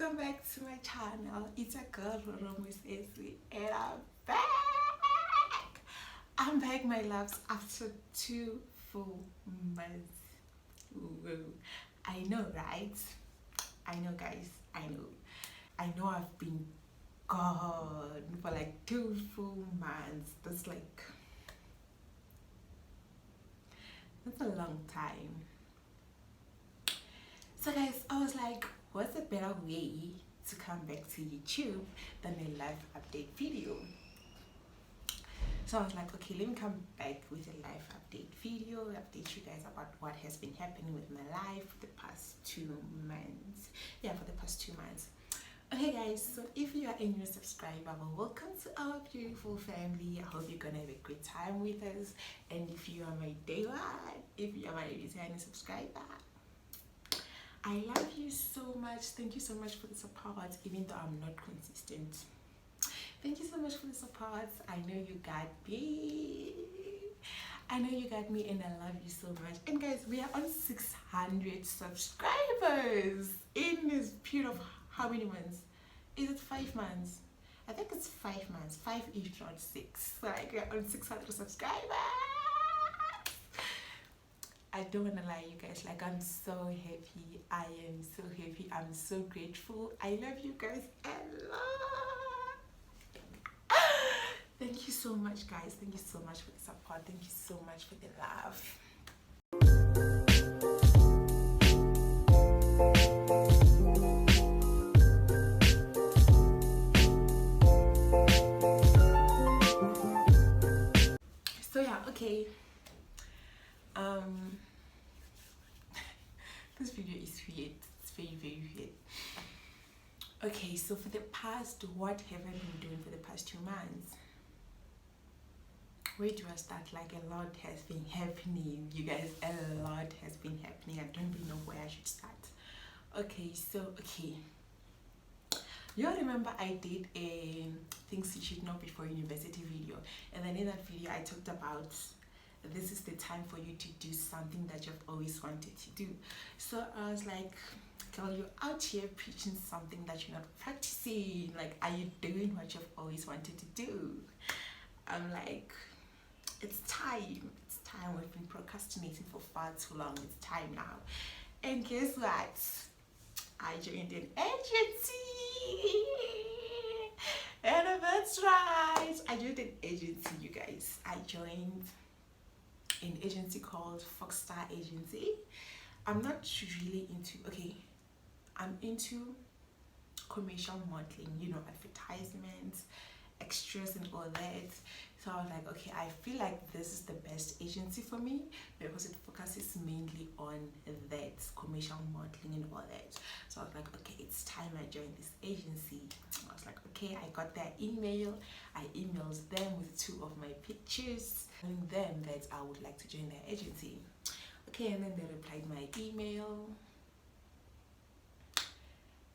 welcome back to my channel. It's a girl Roromus Eswe and I'm back. I'm back, my loves, after 2 full months. Woo. I know, right? I know, guys. I know I've been gone for like 2 full months. That's a long time. So guys, I was like, what's a better way to come back to YouTube than a live update video? So I was like, okay, let me come back with a live update video, update you guys about what has been happening with my life for the past 2 months. Yeah, for the past 2 months. Okay guys, so if you are a new subscriber, well, welcome to our beautiful family. I hope you're gonna have a great time with us. And if you are my day one, if you are my returning subscriber, I love you so much. Thank you so much for the support, even though I'm not consistent. Thank you so much for the support. I know you got me. And I love you so much. And guys, we are on 600 subscribers in this period of how many months? Is it 5 months? I think it's 5 months. 5 if not 6. So like we're on 600 subscribers. I don't wanna lie, you guys, like I'm so happy. I am so happy. I'm so grateful. I love you guys a lot. Thank you so much, guys. Thank you so much for the support. Thank you so much for the love. So yeah, okay. This video is weird. It's very, very weird. Okay, so for the past, what have I been doing for the past 2 months? Where do I start? Like a lot has been happening, you guys. A lot has been happening. I don't really know where I should start. Okay, you all remember I did a things you should know before university video, and then in that video I talked about this is the time for you to do something that you've always wanted to do. So I was like, girl, you're out here preaching something that you're not practicing. Like, are you doing what you've always wanted to do? I'm like, it's time. We've been procrastinating for far too long. It's time now. And guess what? I joined an agency. And that's right. I joined an agency, you guys. I joined an agency called Foxstar Agency. I'm not really into, I'm into commercial modeling, you know, advertisements, extras and all that. So I was like, okay, I feel like this is the best agency for me because it focuses mainly on that commercial modeling and all that. So I was like, okay, it's time I join this agency. I was like, okay, I got their email. I emailed them with 2 of my pictures, telling them that I would like to join their agency. Okay, and then they replied my email.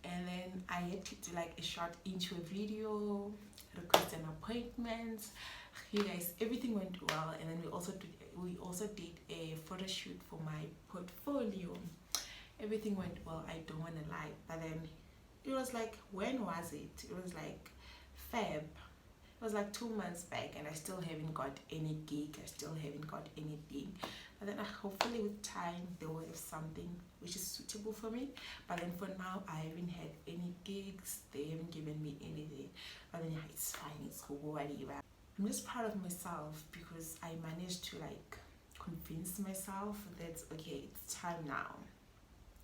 And then I had to do like a short intro video, request an appointment. You guys, everything went well. And then we also did a photo shoot for my portfolio. Everything went well, I don't want to lie. But then it was like, when was it? It was like Feb. It was like 2 months back, and I still haven't got any gig. I still haven't got anything. But then hopefully with time they will have something which is suitable for me. But then for now I haven't had any gigs. They haven't given me anything. But then yeah, it's fine. It's cool. Whatever. I'm just proud of myself because I managed to like convince myself that okay, it's time now.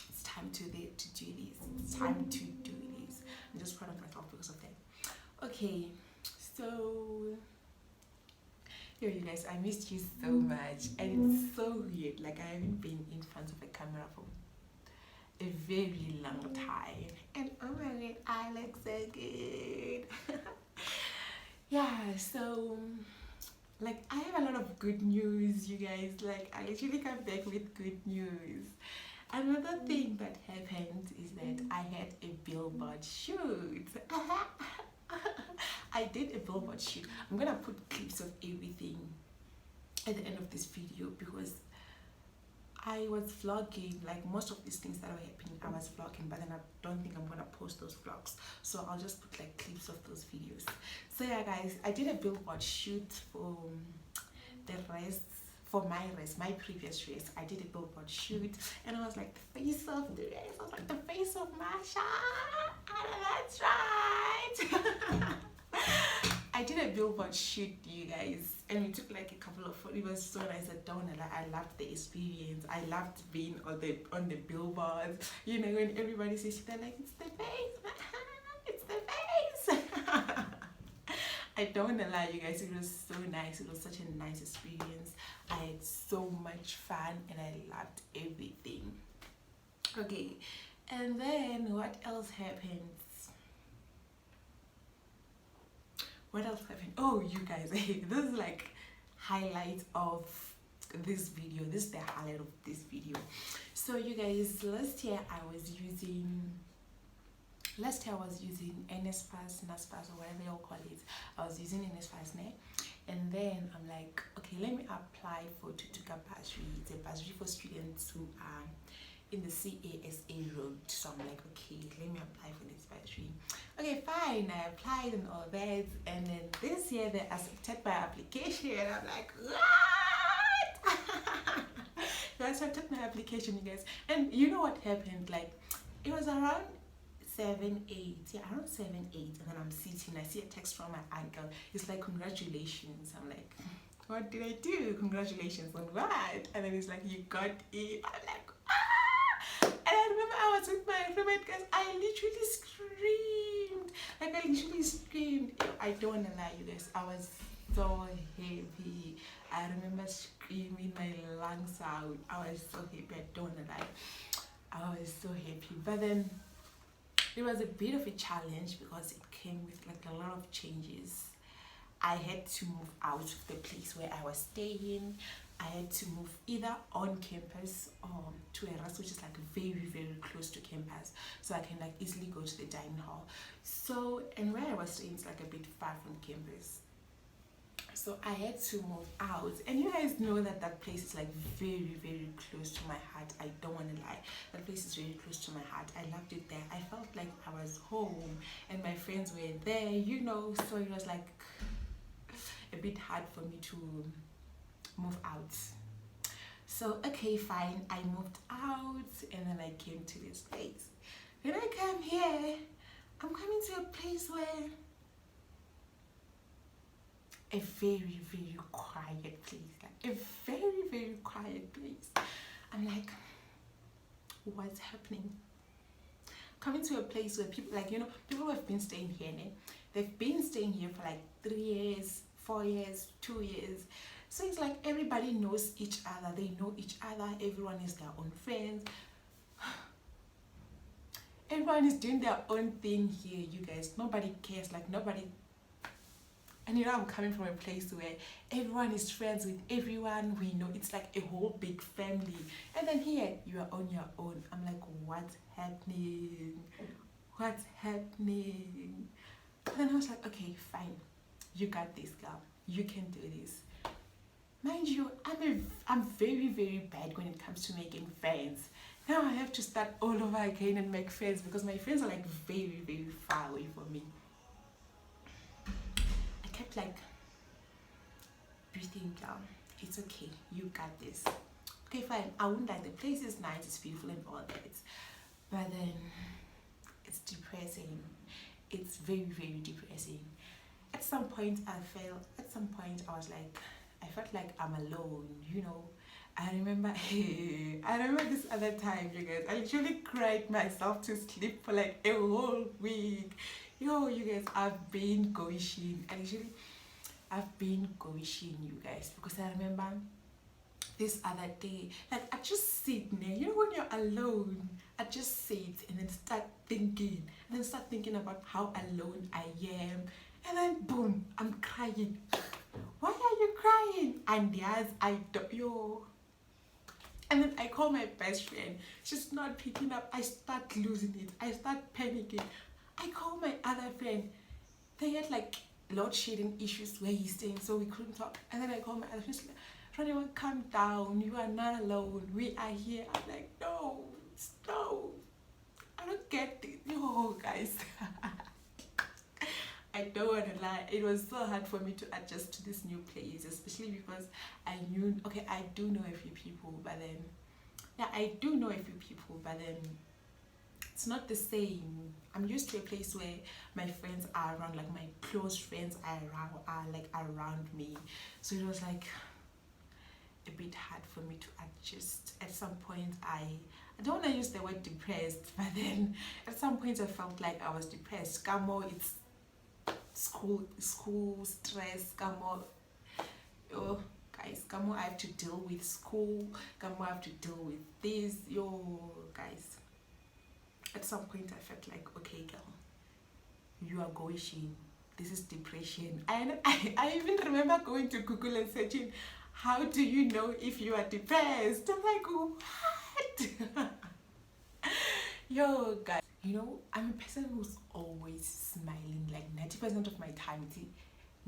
It's time to do this. It's time to do this. I'm just proud of myself because of that. Okay, so yo, you guys, I missed you so much, and it's so weird. Like, I haven't been in front of a camera for a very long time, and oh my god, I look so good. Yeah, so like I have a lot of good news, you guys. Like, I literally come back with good news. Another thing that happened is that I had a billboard shoot. I did a billboard shoot. I'm gonna put clips of everything at the end of this video because I was vlogging, like most of these things that were happening, I was vlogging, but then I don't think I'm gonna post those vlogs. So I'll just put like clips of those videos. So yeah, guys, I did a billboard shoot for the rest, for my race, my previous race. I did a billboard shoot, and I was like the face of the race. I was like the face of Masha. That's right. I did a billboard shoot, you guys, and we took like a couple of photos. It was so nice. I loved the experience. I loved being on the billboards. You know, when everybody says, they're like, it's the face, it's the face. I don't wanna lie, you guys. It was so nice. It was such a nice experience. I had so much fun, and I loved everything. Okay, and then what else happened? What else happened? Oh, you guys, this is like highlight of this video. This is the highlight of this video. So you guys, last year I was using NSFAS, NSFAS, or whatever you call it. I was using NSFAS, and then I'm like, okay, let me apply for Tutuka Bursary. It's a bursary for students who are in the CASA road. So I'm like, okay, let me apply for this bursary. Okay, fine, I applied and all that, and then this year they accepted my application, and I'm like, what? They accepted my application, you guys, and you know what happened? Like, it was around 7, 8, yeah, around 7, 8, and then I'm sitting, I see a text from my uncle. It's like, congratulations. I'm like, what did I do? Congratulations on what? And then he's like, you got it. I'm like, and I remember I was with my roommate, guys. I literally screamed. Like, I literally screamed. I don't wanna lie, you guys. I was so happy. I remember screaming my lungs out. I was so happy. I don't wanna lie. I was so happy. But then it was a bit of a challenge because it came with like a lot of changes. I had to move out of the place where I was staying. I had to move either on campus or to a rest which is like very, very close to campus, so I can like easily go to the dining hall. So, and where I was staying is like a bit far from campus, so I had to move out. And you guys know that that place is like very, very close to my heart. I don't want to lie, that place is very close to my heart. I loved it there. I felt like I was home, and my friends were there, you know, so it was like a bit hard for me to move out. So okay, fine, I moved out, and then I came to this place. When I come here, I'm coming to a place where a very, very quiet place, like a very, very quiet place. I'm like, what's happening? Coming to a place where people, like, you know, people who have been staying here, they've been staying here for like 3 years, 4 years, 2 years. So it's like everybody knows each other. They know each other. Everyone is their own friends. Everyone is doing their own thing here, you guys. Nobody cares. Like, nobody. And you know, I'm coming from a place where everyone is friends with everyone. We know it's like a whole big family. And then here, you are on your own. I'm like, what's happening? What's happening? And then I was like, okay, fine. You got this, girl. You can do this. Mind you, I'm very, very bad when it comes to making friends. Now I have to start all over again and make friends because my friends are like very, very far away from me. I kept like breathing down. It's okay. You got this. Okay, fine. I wouldn't lie. The place is nice. It's beautiful and all that. But then it's depressing. It's very, very depressing. At some point I was like, I felt like I'm alone, you know. I remember this other time, you guys, I literally cried myself to sleep for like a whole week. Yo, you guys, I've been goishing, you guys, because I remember this other day, like, I just sit there, you know, when you're alone, I just sit and then start thinking about how alone I am, and then boom, I'm crying. Why are you crying? And yes, I don't, yo. And then I call my best friend. She's not picking up. I start losing it. I start panicking. I call my other friend. They had like load shedding issues where he's staying, so we couldn't talk. And then I call my other friend. She's like, Raniwa, calm down, you are not alone, we are here. I'm like, no, I don't get it. Yo, guys. I don't want to lie, it was so hard for me to adjust to this new place, especially because I knew, okay, I do know a few people, but then, yeah, I do know a few people, but then it's not the same. I'm used to a place where my friends are around, like my close friends are around me. So it was like a bit hard for me to adjust. At some point, I don't want to use the word depressed, but then at some point I felt like I was depressed. Kamo, it's school stress. Kamo, oh guys, Kamo, I have to deal with school. Kamo, I have to deal with this. Yo, guys. At some point I felt like, okay girl, you are going, this is depression. And I even remember going to Google and searching, how do you know if you are depressed? I'm like, what? Yo guys, you know, I'm a person who's always smiling, like 90% of my time.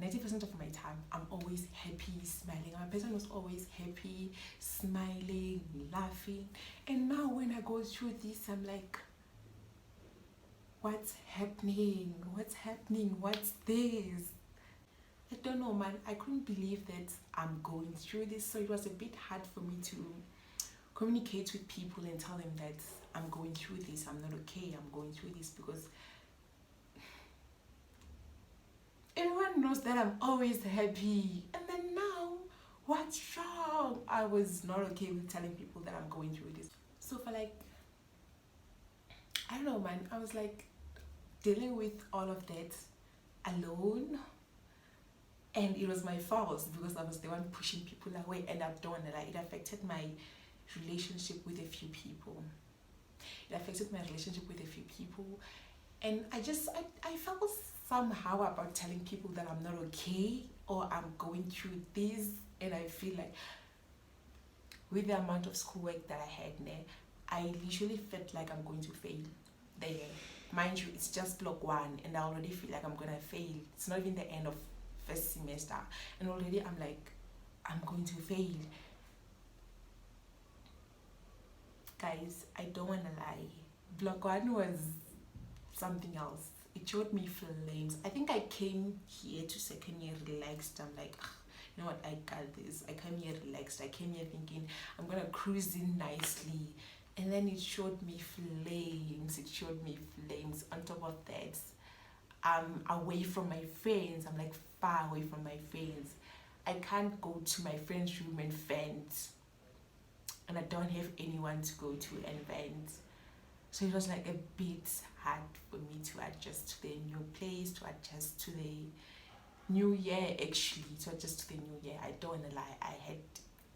90% of my time I'm always happy, smiling. I'm a person who's always happy, smiling, laughing. And now when I go through this, I'm like, what's happening? What's this? I don't know, man. I couldn't believe that I'm going through this. So it was a bit hard for me to communicate with people and tell them that I'm going through this, I'm not okay, I'm going through this, because everyone knows that I'm always happy. And then now, what's wrong? I was not okay with telling people that I'm going through this. So for like, I don't know, man, I was like dealing with all of that alone, and it was my fault because I was the one pushing people away, and I don't want to lie, it affected my relationship with a few people. And I felt somehow about telling people that I'm not okay or I'm going through this, and I feel like with the amount of schoolwork that I had there, I literally felt like I'm going to fail there. Mind you, it's just block 1 and I already feel like I'm gonna fail. It's not even the end of first semester and already I'm like, I'm going to fail. Guys, I don't wanna lie, block 1 was something else. It showed me flames. I think I came here to second year relaxed. I'm like, you know what, I got this. I came here relaxed. I came here thinking I'm gonna cruise in nicely. And then it showed me flames. On top of that, I'm away from my friends. I'm like far away from my friends. I can't go to my friend's room and vent. And I don't have anyone to go to and vent. So it was like a bit hard for me to adjust to the new place, to adjust to the new year actually, to adjust to the new year. I don't wanna lie, I had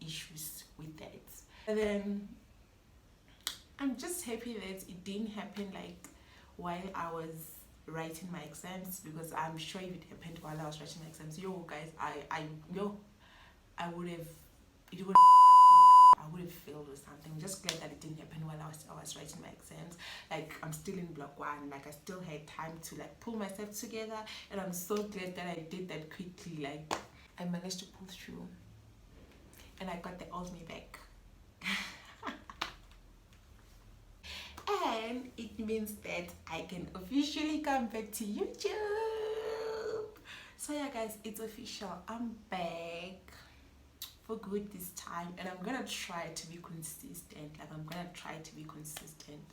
issues with that. And then I'm just happy that it didn't happen like while I was writing my exams, because I'm sure if it happened while I was writing my exams, yo guys, I would have, it would I would have failed or something. I'm just glad that it didn't happen while I was writing my exams. Like I'm still in block 1, like I still had time to like pull myself together, and I'm so glad that I did that quickly. Like I managed to pull through and I got the old me back. And it means that I can officially come back to YouTube. So yeah guys, it's official, I'm back for good this time, and I'm gonna try to be consistent.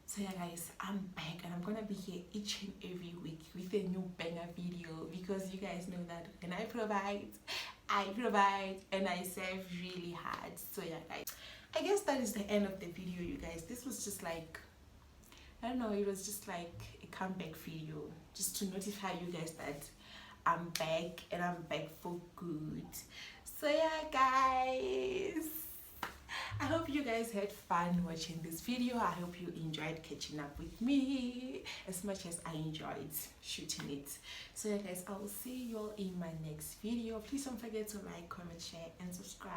So yeah guys, I'm back and I'm gonna be here each and every week with a new banger video, because you guys know that when I provide and I serve really hard. So yeah guys, I guess that is the end of the video, you guys. This was just like, I don't know, it was just like a comeback video, just to notify you guys that I'm back, and I'm back for good. So yeah guys, I hope you guys had fun watching this video. I hope you enjoyed catching up with me as much as I enjoyed shooting it. So yeah guys, I will see you all in my next video. Please don't forget to like, comment, share and subscribe.